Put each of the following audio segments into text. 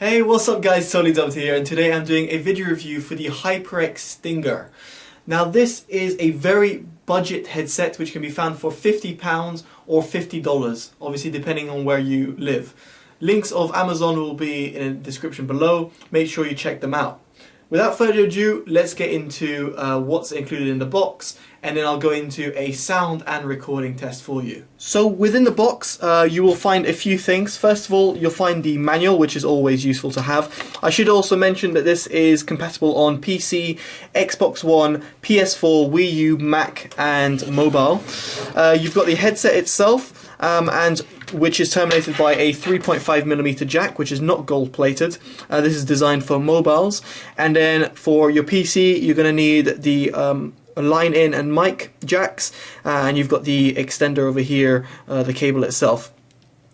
Hey, what's up guys, Totallydubbed here, and today I'm doing a video review for the HyperX Stinger. Now this is a very budget headset which can be found for £50 or $50, obviously depending on where you live. Links of Amazon will be in the description below, make sure you check them out. Without further ado, let's get into what's included in the box, and then I'll go into a sound and recording test for you. So within the box, you will find a few things. First of all, you'll find the manual, which is always useful to have. I should also mention that this is compatible on PC, Xbox One, PS4, Wii U, Mac, and mobile. You've got the headset itself, and which is terminated by a 3.5mm jack, which is not gold plated. This is designed for mobiles. And then for your PC, you're going to need the line in and mic jacks, and you've got the extender over here, the cable itself.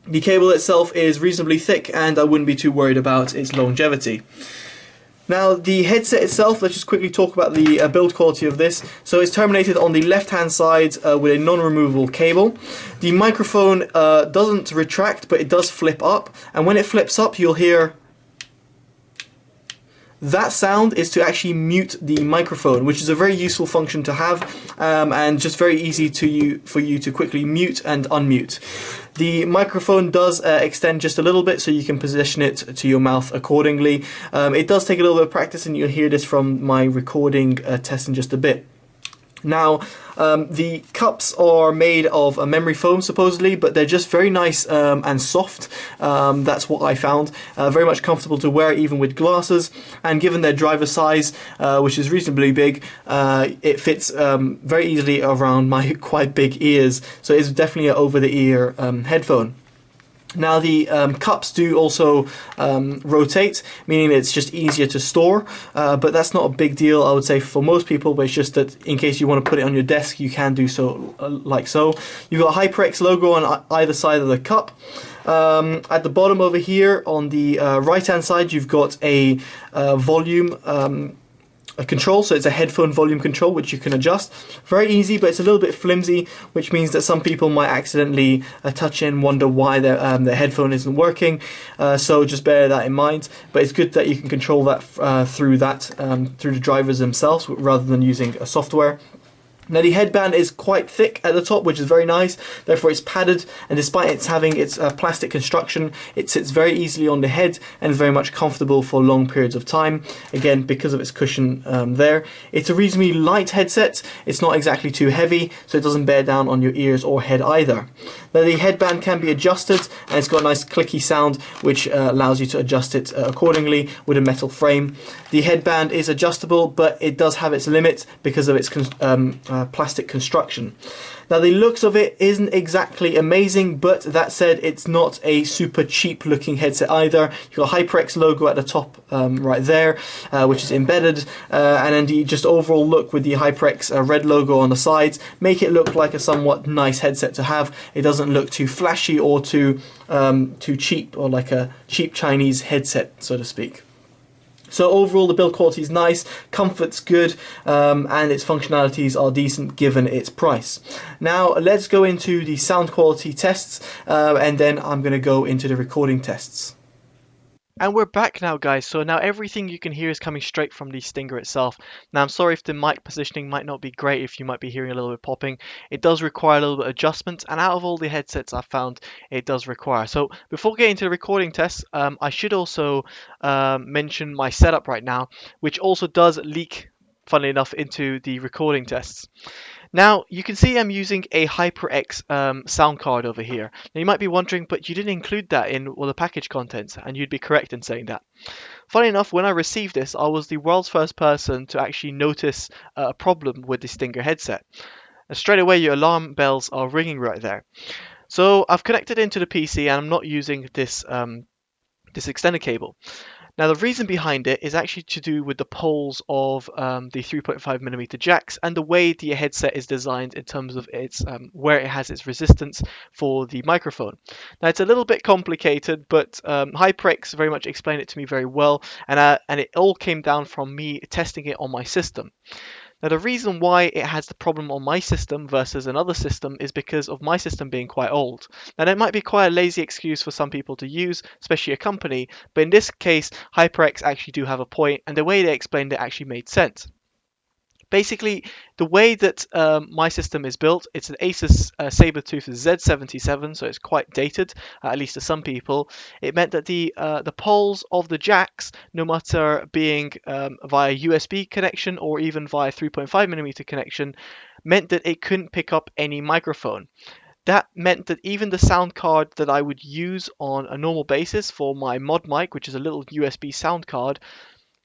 The cable itself is reasonably thick, and I wouldn't be too worried about its longevity. Now the headset itself, let's just quickly talk about the build quality of this. So it's terminated on the left hand side with a non-removable cable. The microphone doesn't retract, but it does flip up, and when it flips up you'll hear that sound is to actually mute the microphone, which is a very useful function to have, and just very easy for you to quickly mute and unmute. The microphone does extend just a little bit, so you can position it to your mouth accordingly. It does take a little bit of practice, and you'll hear this from my recording test in just a bit. Now, the cups are made of a memory foam supposedly, but they're just very nice and soft. That's what I found. Very much comfortable to wear even with glasses, and given their driver size, which is reasonably big, it fits very easily around my quite big ears, so it's definitely an over-the-ear headphone. Now the cups do also rotate, meaning it's just easier to store, but that's not a big deal, I would say, for most people, but it's just that in case you want to put it on your desk, you can do so like so. You've got a HyperX logo on either side of the cup. At the bottom over here on the right hand side, you've got a volume a control, so it's a headphone volume control which you can adjust. Very easy, but it's a little bit flimsy, which means that some people might accidentally touch it and wonder why their headphone isn't working. So just bear that in mind. But it's good that you can control that through the drivers themselves rather than using a software. Now the headband is quite thick at the top, which is very nice, therefore it's padded, and despite its having its plastic construction, it sits very easily on the head and is very much comfortable for long periods of time, again because of its cushion there. It's a reasonably light headset, it's not exactly too heavy, so it doesn't bear down on your ears or head either. Now the headband can be adjusted, and it's got a nice clicky sound which allows you to adjust it accordingly with a metal frame. The headband is adjustable, but it does have its limit because of its plastic construction. Now the looks of it isn't exactly amazing, but that said, it's not a super cheap looking headset either. You've got a HyperX logo at the top right there, which is embedded, and then the just overall look with the HyperX red logo on the sides make it look like a somewhat nice headset to have. It doesn't look too flashy or too cheap, or like a cheap Chinese headset, so to speak. So overall the build quality is nice, comfort's good, and its functionalities are decent given its price. Now let's go into the sound quality tests, and then I'm going to go into the recording tests. And we're back now, guys. So now everything you can hear is coming straight from the Stinger itself. Now I'm sorry if the mic positioning might not be great, if you might be hearing a little bit popping. It does require a little bit of adjustment, and out of all the headsets I've found, it does require. So before getting to the recording tests, I should also mention my setup right now, which also does leak, funnily enough, into the recording tests. Now, you can see I'm using a HyperX sound card over here. Now, you might be wondering, but you didn't include that in all the package contents, and you'd be correct in saying that. Funny enough, when I received this, I was the world's first person to actually notice a problem with the Stinger headset. And straight away, your alarm bells are ringing right there. So I've connected into the PC, and I'm not using this extender cable. Now the reason behind it is actually to do with the poles of the 3.5mm jacks and the way the headset is designed in terms of its where it has its resistance for the microphone. Now it's a little bit complicated, but HyperX very much explained it to me very well, and it all came down from me testing it on my system. Now, the reason why it has the problem on my system versus another system is because of my system being quite old. Now, that might be quite a lazy excuse for some people to use, especially a company, but in this case, HyperX actually do have a point, and the way they explained it actually made sense. Basically, the way that my system is built, it's an Asus Sabertooth Z77, so it's quite dated, at least to some people. It meant that the poles of the jacks, no matter being via USB connection or even via 3.5mm connection, meant that it couldn't pick up any microphone. That meant that even the sound card that I would use on a normal basis for my mod mic, which is a little USB sound card,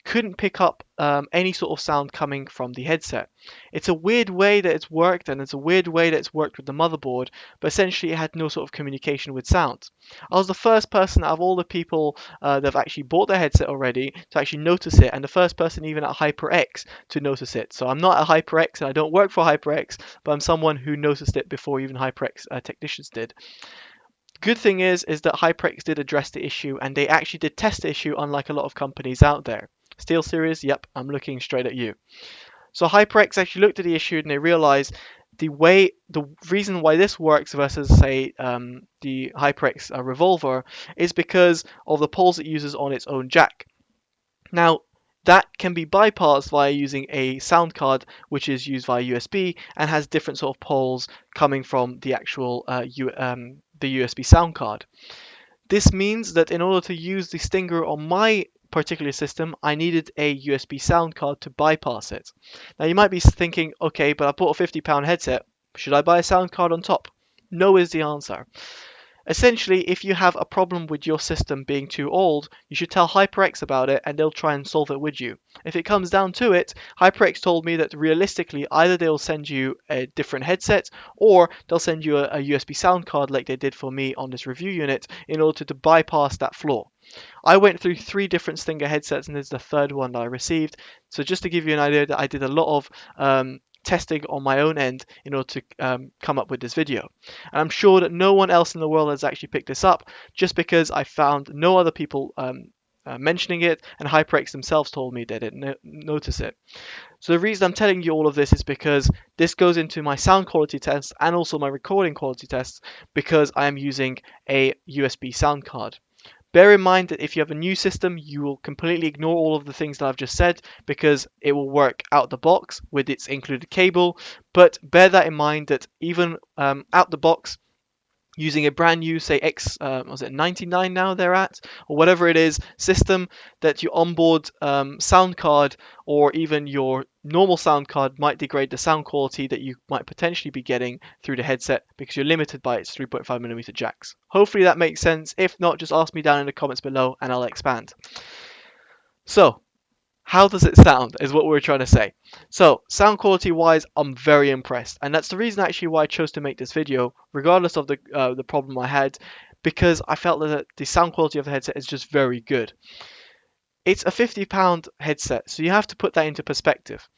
couldn't pick up any sort of sound coming from the headset. It's a weird way that it's worked, and it's a weird way that it's worked with the motherboard, but essentially it had no sort of communication with sound. I was the first person out of all the people that have actually bought their headset already to actually notice it, and the first person even at HyperX to notice it. So I'm not at HyperX and I don't work for HyperX, but I'm someone who noticed it before even HyperX technicians did. Good thing is that HyperX did address the issue, and they actually did test the issue, unlike a lot of companies out there. SteelSeries, yep, I'm looking straight at you. So HyperX actually looked at the issue and they realized the reason why this works versus, say, the HyperX Revolver is because of the poles it uses on its own jack. Now, that can be bypassed via using a sound card which is used via USB and has different sort of poles coming from the actual the USB sound card. This means that in order to use the Stinger on my particular system, I needed a USB sound card to bypass it. Now you might be thinking, okay, but I bought a £50 headset. Should I buy a sound card on top? No is the answer. Essentially, if you have a problem with your system being too old, you should tell HyperX about it and they'll try and solve it with you. If it comes down to it, HyperX told me that realistically, either they'll send you a different headset or they'll send you a USB sound card like they did for me on this review unit in order to bypass that flaw. I went through 3 different Stinger headsets and this is the 3rd one that I received. So just to give you an idea that I did a lot of testing on my own end in order to come up with this video. And I'm sure that no one else in the world has actually picked this up, just because I found no other people mentioning it, and HyperX themselves told me they didn't notice it. So the reason I'm telling you all of this is because this goes into my sound quality tests and also my recording quality tests, because I am using a USB sound card. Bear in mind that if you have a new system, you will completely ignore all of the things that I've just said because it will work out the box with its included cable. But bear that in mind that even out the box, using a brand new, say, was it 99 now they're at, or whatever it is, system, that your onboard sound card or even your normal sound card might degrade the sound quality that you might potentially be getting through the headset because you're limited by its 3.5mm jacks. Hopefully that makes sense. If not, just ask me down in the comments below and I'll expand. So, how does it sound is what we're trying to say. So sound quality wise, I'm very impressed, and that's the reason actually why I chose to make this video regardless of the problem I had, because I felt that the sound quality of the headset is just very good. It's a £50 headset, so you have to put that into perspective.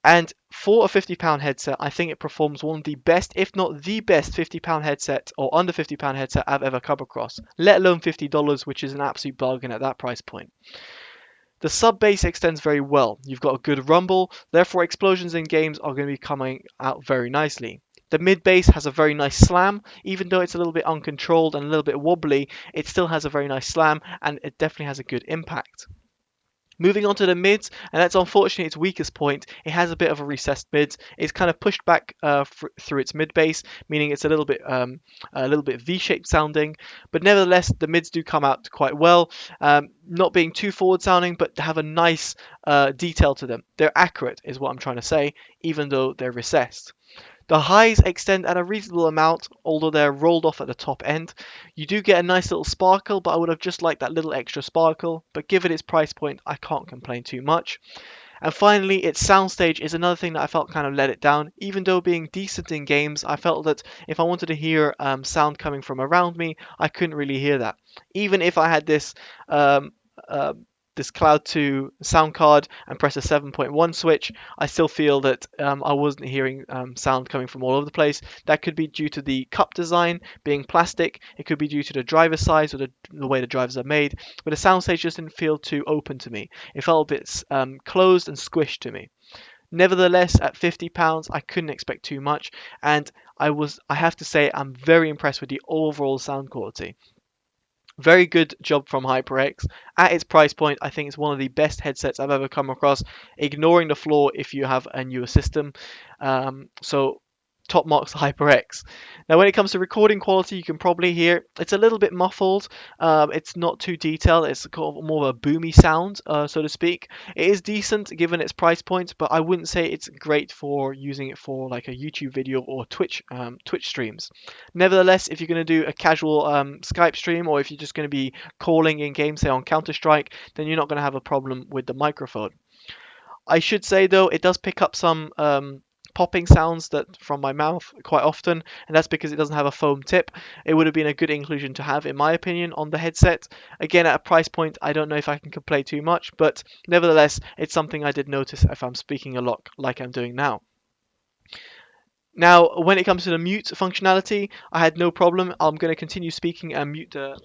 And for a £50 headset, I think it performs one of the best, if not the best, £50 headset or under £50 headset I've ever come across, let alone $50, which is an absolute bargain at that price point. The sub bass extends very well. You've got a good rumble, therefore explosions in games are going to be coming out very nicely. The mid bass has a very nice slam, even though it's a little bit uncontrolled and a little bit wobbly, it still has a very nice slam and it definitely has a good impact. Moving on to the mids, and that's unfortunately its weakest point. It has a bit of a recessed mid. It's kind of pushed back through its mid bass, meaning it's a little bit V-shaped sounding. But nevertheless, the mids do come out quite well, not being too forward sounding, but have a nice detail to them. They're accurate, is what I'm trying to say, even though they're recessed. The highs extend at a reasonable amount, although they're rolled off at the top end. You do get a nice little sparkle, but I would have just liked that little extra sparkle. But given its price point, I can't complain too much. And finally, its soundstage is another thing that I felt kind of let it down. Even though being decent in games, I felt that if I wanted to hear sound coming from around me, I couldn't really hear that. Even if I had this Cloud 2 sound card and press a 7.1 switch, I still feel that I wasn't hearing sound coming from all over the place. That could be due to the cup design being plastic, it could be due to the driver size or the way the drivers are made, but the soundstage just didn't feel too open to me. It felt a bit closed and squished to me. Nevertheless, at £50, I couldn't expect too much, and I have to say, I'm very impressed with the overall sound quality. Very good job from HyperX. At its price point, I think it's one of the best headsets I've ever come across, ignoring the flaw if you have a newer system. So top marks to HyperX. Now, when it comes to recording quality, you can probably hear it's a little bit muffled. It's not too detailed. It's kind of more of a boomy sound, so to speak. It is decent given its price point, but I wouldn't say it's great for using it for like a YouTube video or Twitch streams. Nevertheless, if you're going to do a casual Skype stream, or if you're just going to be calling in game, say on Counter-Strike, then you're not going to have a problem with the microphone. I should say though, it does pick up some popping sounds that from my mouth quite often, and that's because it doesn't have a foam tip. It would have been a good inclusion to have, in my opinion, on the headset. Again, at a price point, I don't know if I can complain too much, but nevertheless, it's something I did notice if I'm speaking a lot like I'm doing now. Now, when it comes to the mute functionality, I had no problem. I'm going to continue speaking and mute the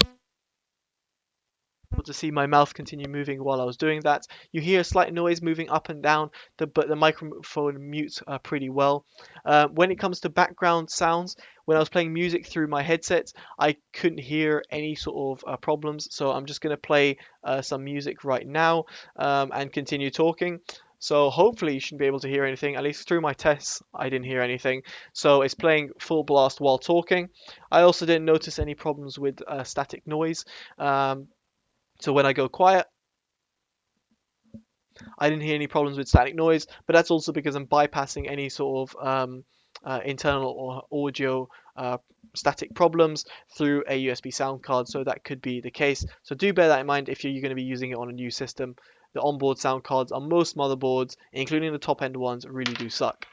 to see my mouth continue moving while I was doing that. You hear a slight noise moving up and down, but the microphone mutes pretty well. When it comes to background sounds, when I was playing music through my headset, I couldn't hear any sort of problems. So I'm just going to play some music right now and continue talking. So hopefully you shouldn't be able to hear anything. At least through my tests, I didn't hear anything. So it's playing full blast while talking. I also didn't notice any problems with static noise. So when I go quiet, I didn't hear any problems with static noise, but that's also because I'm bypassing any sort of internal or audio static problems through a USB sound card, so that could be the case. So do bear that in mind if you're going to be using it on a new system. The onboard sound cards on most motherboards, including the top-end ones, really do suck.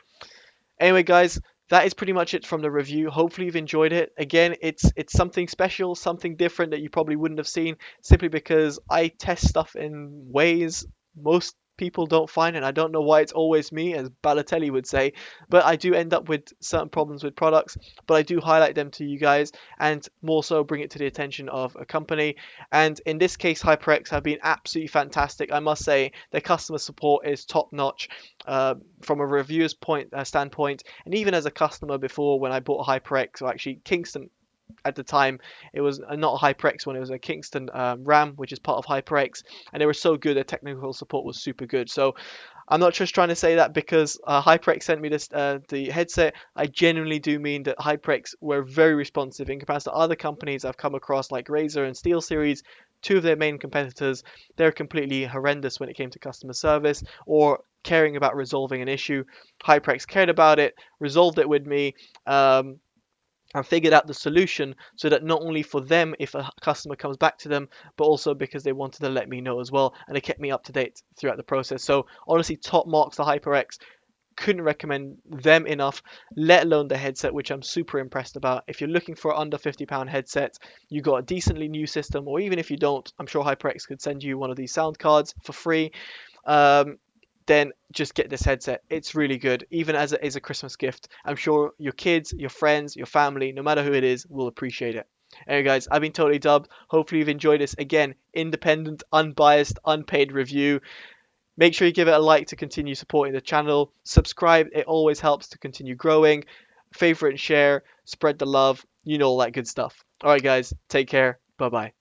Anyway, guys, that is pretty much it from the review. Hopefully you've enjoyed it. Again, it's something special, something different that you probably wouldn't have seen, simply because I test stuff in ways most people don't find, and I don't know why it's always me, as Balotelli would say, but I do end up with certain problems with products, but I do highlight them to you guys, and more so bring it to the attention of a company. And in this case, HyperX have been absolutely fantastic. I must say their customer support is top notch. From a reviewer's standpoint, and even as a customer before, when I bought a HyperX, or actually Kingston at the time, it was not a HyperX one, it was a Kingston RAM, which is part of HyperX, and they were so good, their technical support was super good. So I'm not just trying to say that because HyperX sent me this the headset. I genuinely do mean that HyperX were very responsive in comparison to other companies I've come across, like Razer and SteelSeries. Two of their main competitors, they're completely horrendous when it came to customer service or caring about resolving an issue. HyperX cared about it, resolved it with me, and figured out the solution, so that not only for them if a customer comes back to them, but also because they wanted to let me know as well, and they kept me up to date throughout the process. So honestly, top marks to HyperX. Couldn't recommend them enough, let alone the headset, which I'm super impressed about. If you're looking for under £50 headset, you got a decently new system, or even if you don't, I'm sure HyperX could send you one of these sound cards for free. Then just get this headset. It's really good, even as it is a Christmas gift. I'm sure your kids, your friends, your family, no matter who it is, will appreciate it. Anyway, guys, I've been Totally Dubbed. Hopefully you've enjoyed this. Again, independent, unbiased, unpaid review. Make sure you give it a like to continue supporting the channel. Subscribe, it always helps to continue growing. Favorite and share, spread the love, you know, all that good stuff. Alright guys, take care. Bye bye.